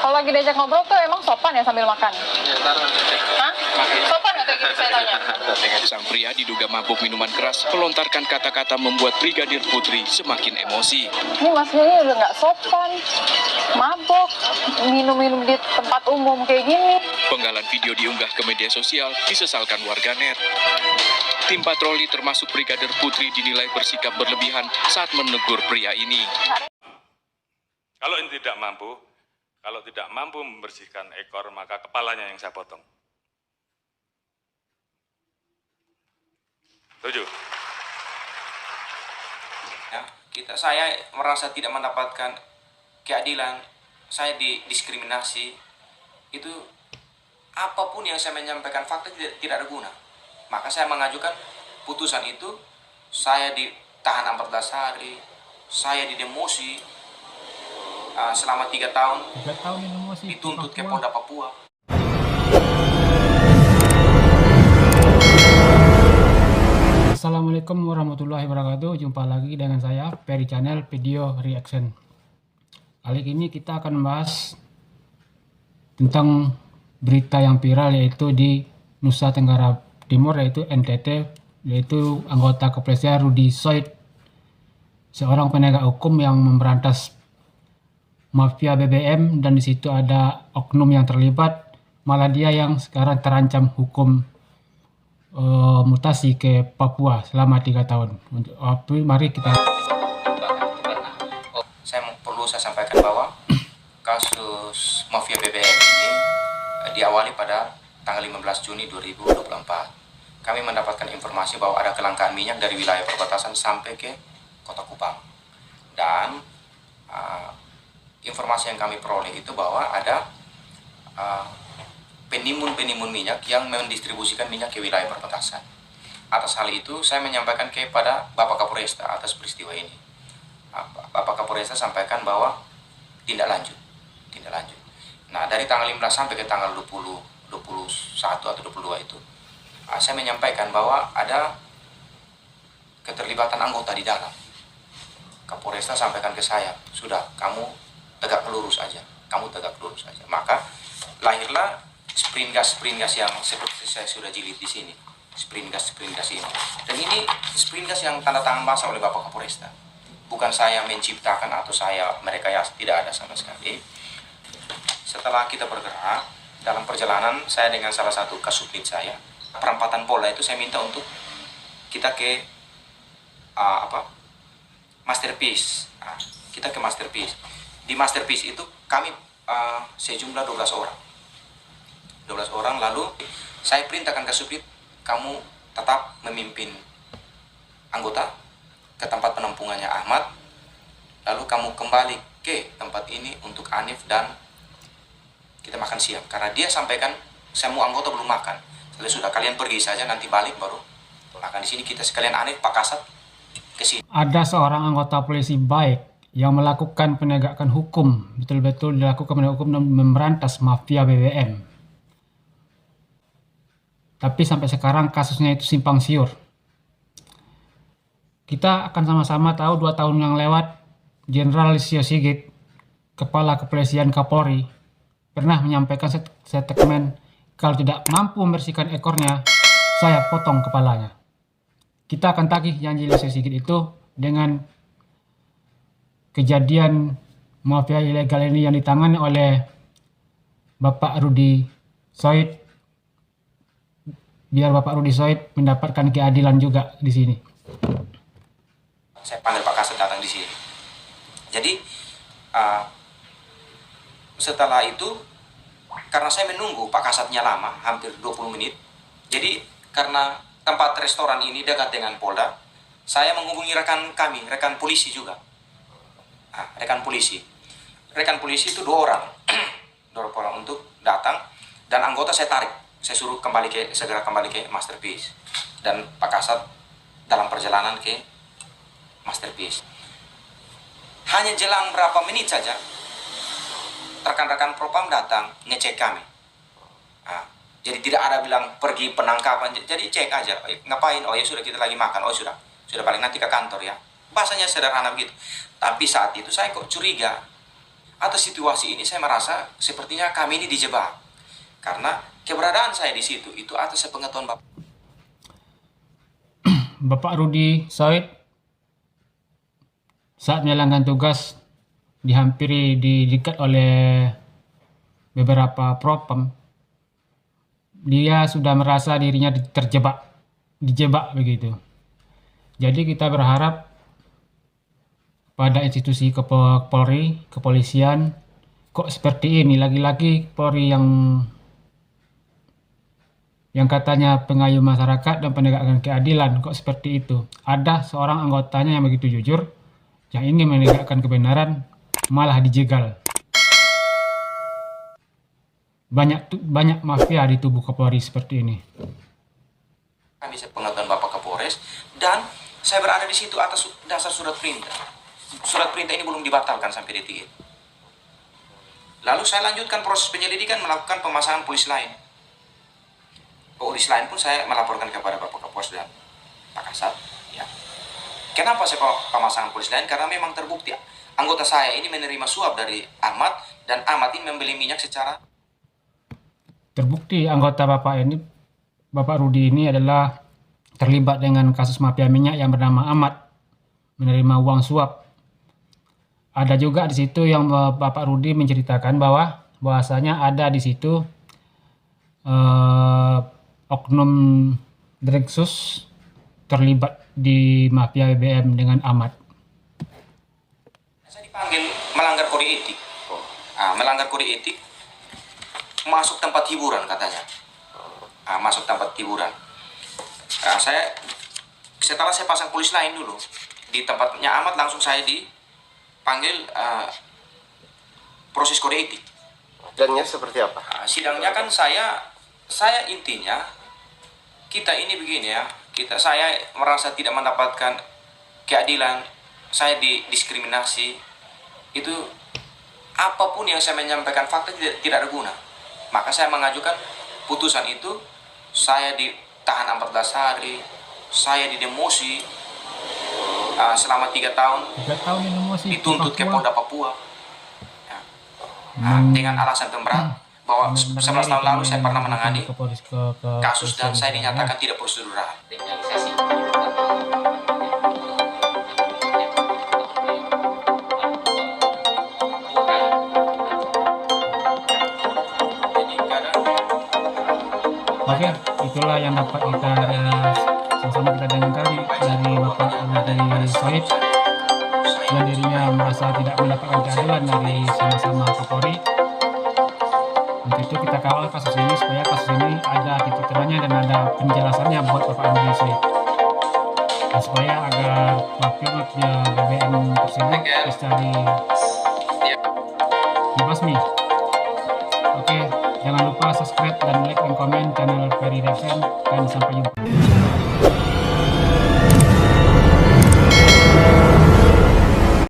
Kalau lagi diajak ngobrol tuh emang sopan ya sambil makan? Ya, taruh nanti. Hah? Sopan nggak kayak gitu saya tanya? Sang pria diduga mabuk minuman keras melontarkan kata-kata membuat Brigadir Putri semakin emosi. Ini mas ini udah nggak sopan, mabok, minum-minum di tempat umum kayak gini. Penggalan video diunggah ke media sosial disesalkan warganet. Tim patroli termasuk Brigadir Putri dinilai bersikap berlebihan saat menegur pria ini. Kalau ini tidak mampu membersihkan ekor, maka kepalanya yang saya potong. Setuju? Ya, saya merasa tidak mendapatkan keadilan, saya didiskriminasi. Itu apapun yang saya menyampaikan fakta tidak ada guna. Maka saya mengajukan putusan itu, saya ditahan 14 hari, saya didemosi selama 3 tahun, dituntut ke Polda Papua. Assalamualaikum warahmatullahi wabarakatuh. Jumpa lagi dengan saya Peri Channel Video Reaction. Kali ini kita akan membahas tentang berita yang viral yaitu di Nusa Tenggara Timur, yaitu NTT, yaitu anggota kepolisian Rudy Soid, seorang penegak hukum yang memberantas mafia BBM, dan di situ ada oknum yang terlibat, malah dia yang sekarang terancam hukum mutasi ke Papua selama 3 tahun. Mari kita. Saya sampaikan bahwa kasus mafia BBM ini diawali pada tanggal 15 Juni 2024. Kami mendapatkan informasi bahwa ada kelangkaan minyak dari wilayah perbatasan sampai ke Kota Kupang. Dan informasi yang kami peroleh itu bahwa ada penimbun minyak yang mendistribusikan minyak ke wilayah perbatasan. Atas hal itu, saya menyampaikan kepada Bapak Kapolresta atas peristiwa ini. Bapak Kapolresta sampaikan bahwa tindak lanjut. Nah, dari tanggal 15 sampai ke tanggal 21 atau 22 itu, saya menyampaikan bahwa ada keterlibatan anggota di dalam. Kapolresta sampaikan ke saya, sudah, kamu tegak lurus aja. Maka lahirlah sprint gas yang seperti saya sudah jilid di sini. Sprint gas ini. Dan ini sprint gas yang tanda tangan basah oleh Bapak Kapolresta. Bukan saya menciptakan atau mereka ya, tidak ada sama sekali. Setelah kita bergerak dalam perjalanan, saya dengan salah satu kasubdit saya, perempatan Polda itu saya minta untuk kita ke Masterpiece. Kita ke Masterpiece. Di Masterpiece itu kami sejumlah 12 orang, lalu saya perintahkan ke subdit, kamu tetap memimpin anggota ke tempat penampungannya Ahmad, lalu kamu kembali ke tempat ini untuk Anif dan kita makan siang. Karena dia sampaikan semua anggota belum makan. Sudah, kalian pergi saja, nanti balik baru makan di sini. Kita sekalian Anif, Pak Kasat ke sini. Ada seorang anggota polisi baik yang melakukan penegakan hukum, betul-betul dilakukan penegakan hukum dan memberantas mafia BBM. Tapi sampai sekarang kasusnya itu simpang siur. Kita akan sama-sama tahu 2 tahun yang lewat, Jenderal Listio Sigit, Kepala Kepolisian Kapolri, pernah menyampaikan statement, kalau tidak mampu membersihkan ekornya, saya potong kepalanya. Kita akan tagih janji Listio Sigit itu dengan kejadian mafia ilegal ini yang ditangani oleh Bapak Rudy Soid, biar Bapak Rudy Soid mendapatkan keadilan juga di sini. Saya panggil Pak Kasat datang di sini. Jadi setelah itu, karena saya menunggu Pak Kasatnya lama, hampir 20 menit. Jadi karena tempat restoran ini dekat dengan Polda, saya menghubungi rekan polisi juga. Rekan polisi itu 2 orang. 2 orang untuk datang, dan anggota saya tarik. Saya suruh segera kembali ke Masterpiece. Dan Pak Kasat dalam perjalanan ke Masterpiece. Hanya jelang berapa menit saja, rekan-rekan propam datang ngecek kami. Jadi tidak ada bilang pergi penangkapan, jadi cek aja. Ngapain? Oh ya sudah, kita lagi makan. Oh sudah balik nanti ke kantor ya. Bahasanya sederhana begitu. Tapi saat itu saya kok curiga, atas situasi ini saya merasa sepertinya kami ini dijebak. Karena keberadaan saya di situ itu atas sepengetahuan Bapak. Bapak Rudi Said saat menjalankan tugas dihampiri didekat oleh beberapa propam. Dia sudah merasa dirinya dijebak begitu. Jadi kita berharap pada institusi Polri, kepolisian, kok seperti ini, lagi-lagi Polri yang katanya pengayuh masyarakat dan penegakkan keadilan, kok seperti itu. Ada seorang anggotanya yang begitu jujur, yang ingin menegakkan kebenaran, malah dijegal. Banyak mafia di tubuh Kapolri seperti ini. Kami sepengetahuan Bapak Kapolres, dan saya berada di situ atas dasar surat perintah. Surat perintah ini belum dibatalkan sampai detik ini. Lalu saya lanjutkan proses penyelidikan, melakukan pemasangan polisi lain. Polisi lain pun saya melaporkan kepada Bapak Kapolres dan Pak Kasat. Ya. Kenapa saya pemasangan polisi lain? Karena memang terbukti anggota saya ini menerima suap dari Ahmad, dan Ahmad ini membeli minyak secara... Terbukti anggota Bapak Rudi ini adalah terlibat dengan kasus mafia minyak yang bernama Ahmad, menerima uang suap. Ada juga di situ yang Bapak Rudi menceritakan bahwasanya ada di situ oknum Drexus terlibat di mafia BBM dengan Ahmad. Saya dipanggil melanggar kode etik. Melanggar kode etik, masuk tempat hiburan katanya. Masuk tempat hiburan. Setelah saya pasang polisi lain dulu di tempatnya Ahmad, langsung saya dipanggil proses kode etik. Sidangnya seperti apa? Sidangnya kan saya intinya, kita ini begini ya, saya merasa tidak mendapatkan keadilan, saya didiskriminasi, itu apapun yang saya menyampaikan fakta tidak ada guna. Maka saya mengajukan putusan itu, saya ditahan 14 hari, saya didemosi selama 3 tahun, 3 tahun demosi dituntut ke Polda Papua. Ya. Dengan alasan pemberat, bahwa 11 tahun lalu saya pernah menangani kasus dan saya dinyatakan tidak prosedural. Oke, itulah yang dapat kita sama-sama kita dengarkan dari Bapak Rudi Said, yang dirinya merasa tidak mendapatkan keadilan dari sama-sama Kapolri. Untuk itu kita kawal kasus ini supaya kasus ini ada titik terangnya dan ada penjelasannya buat Bapak Rudi Said, dan supaya agar mafia BBM tersebut bisa dibasmi. Oke, jangan lupa subscribe dan like dan komen channel Ferry Reaction, dan sampai jumpa.